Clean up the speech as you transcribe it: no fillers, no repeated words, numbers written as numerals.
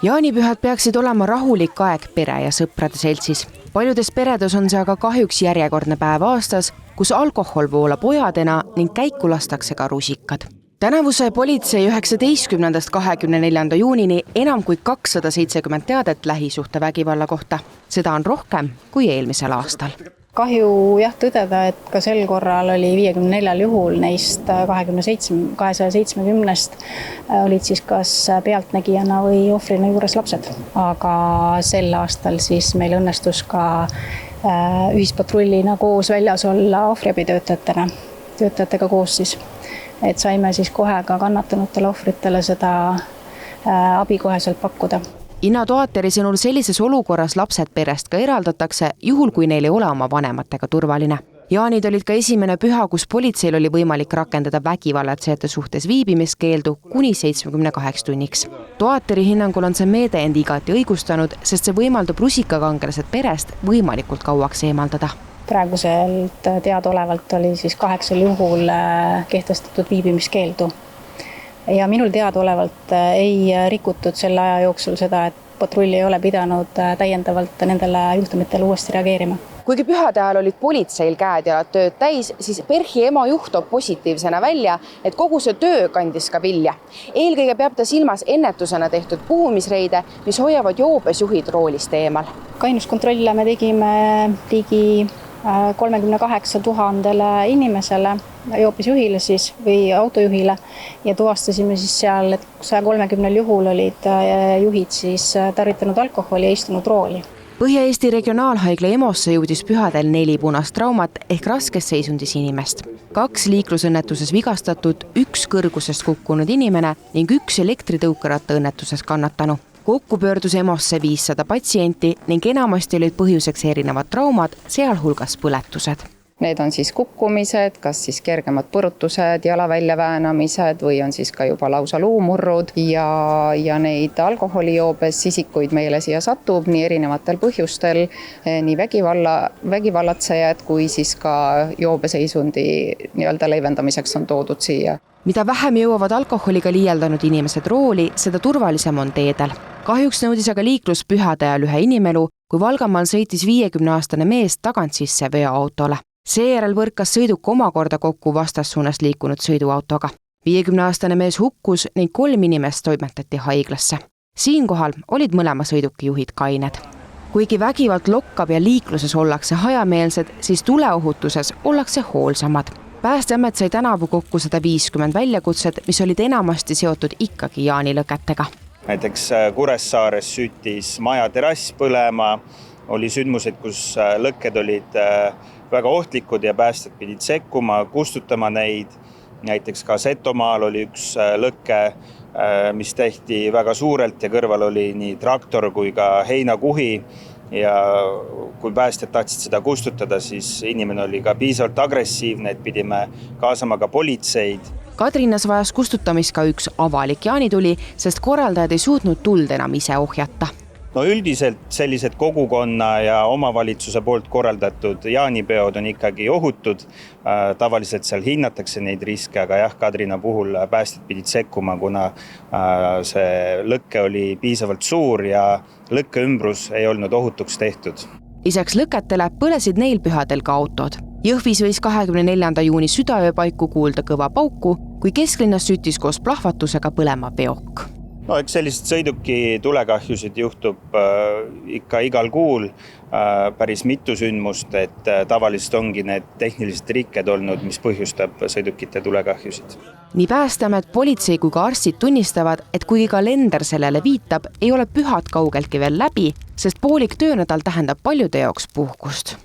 Jaanipühad peaksid olema rahulik aeg pere ja sõprade seltsis. Paljudes peredes on see aga kahjuks järjekordne päev aastas, kus alkohol voolab ojadena ning käiku lastakse ka rusikad. Tänavu sai politsei 19. 24. juunini enam kui 270 teadet lähisuhtevägivalla kohta. Seda on rohkem kui eelmisel aastal. Kahju tõdeda, et ka sel korral oli 54 juhul neist 270 olid siis kas pealtnägijana või ohvrina juures lapsed. Aga sel aastal siis meil õnnestus ka ühispatrullina koos väljas olla ohvriabitöötajatega koos siis. Et saime siis kohe ka kannatanutele ohvritele seda abi koheselt pakkuda. Inna Toateri sõnul sellises olukorras lapsed perest ka eraldatakse, juhul kui neil ei ole oma vanematega turvaline. Jaanid olid ka esimene püha, kus politseil oli võimalik rakendada vägivallatsejate suhtes viibimiskeeldu kuni 78 tunniks. Toateri hinnangul on see meede end igati õigustanud, sest see võimaldab rusikakangelased perest võimalikult kauaks eemaldada. Praeguselt teadaolevalt oli siis 8 juhul kehtestatud viibimiskeeldu. Ja minul teadaolevalt ei rikutud selle aja jooksul seda, et patrulli ei ole pidanud täiendavalt nendele juhtumitele uuesti reageerima. Kuigi pühade ajal olid politseil käed ja tööd täis, siis PERH-i ema juht toob positiivsena välja, et kogu see töö kandis ka vilja. Eelkõige peab ta silmas ennetusena tehtud puhumisreide, mis hoiavad joobes juhid roolist eemal. Kainuskontrolle me tegime ligi 38 000 inimesele, joobes juhile siis või autojuhile ja tuvastasime siis seal, et 130 juhul olid juhid siis tarvitanud alkoholi ja istunud rooli. Põhja-Eesti regionaalhaigla EMOsse jõudis pühadel 4 punast traumat ehk raskes seisundis inimest. 2 liiklusõnnetuses vigastatud, 1 kõrgusest kukkunud inimene ning 1 elektritõukeratta õnnetuses kannatanu. Kokku pöördus EMOsse 500 patsienti ning enamasti olid põhjuseks erinevad traumad, sealhulgas põletused. Need on siis kukkumised, kas siis kergemad põrutused, jala väljaväänamised või on siis ka juba lausa luumurrud ja neid alkoholijoobes isikuid meile siia satub nii erinevatel põhjustel, nii vägivallatsejad kui siis ka joobeseisundi leevendamiseks on toodud siia. Mida vähem jõuavad alkoholiga liialdanud inimesed rooli, seda turvalisem on teedel. Kahjuks nõudis aga liiklus pühade ajal ühe inimelu, kui Valgamaal sõitis 50-aastane mees tagant sisse veoautole. Seejärel võrkas sõiduk omakorda kokku vastassuunas liikunud sõiduautoga. 50-aastane mees hukkus ning 3 inimest toimetati haiglasse. Siinkohal olid mõlema sõiduki juhid kained. Kuigi vägivald lokkab ja liikluses ollakse hajameelsed, siis tuleohutuses ollakse hoolsamad. Päästeamet sai tänavu kokku 150 väljakutset, mis olid enamasti seotud ikkagi jaanilõketega. Näiteks Kuressaares süütis maja terrass põlema, oli sündmused, kus lõkked olid väga ohtlikud ja päästjad pidid sekkuma, kustutama neid. Näiteks ka Setomaal oli üks lõkke, mis tehti väga suurelt ja kõrval oli nii traktor kui ka heinakuhi. Ja kui päästjad tahtsid seda kustutada, siis inimene oli ka piisavalt agressiivne, et pidime kaasama ka politseid. Kadrinas vajas kustutamist ka üks avalik jaanituli, sest korraldajad ei suutnud tuld enam ise ohjata. No üldiselt sellised kogukonna ja omavalitsuse poolt korraldatud jaanipeod on ikkagi ohutud. Tavaliselt seal hinnatakse neid riske, aga jah, Kadrina puhul päästjad pidid sekkuma, kuna see lõkke oli piisavalt suur ja lõkke ümbrus ei olnud ohutuks tehtud. Lisaks lõketele põlesid neil pühadel ka autod. Jõhvis võis 24. juuni südaööpaiku kuulda kõva pauku, kui kesklinnas süttis koos plahvatusega põlema veok. No, eks sellised sõiduki tulekahjusid juhtub ikka igal kuul päris mitu sündmust, et tavaliselt ongi need tehnilised rikked olnud, mis põhjustab sõidukite tulekahjusid. Nii Päästeamet, politsei kui ka arstid tunnistavad, et kuigi kalender sellele viitab, ei ole pühad kaugeltki veel läbi, sest poolik töönädal tähendab paljude jaoks puhkust.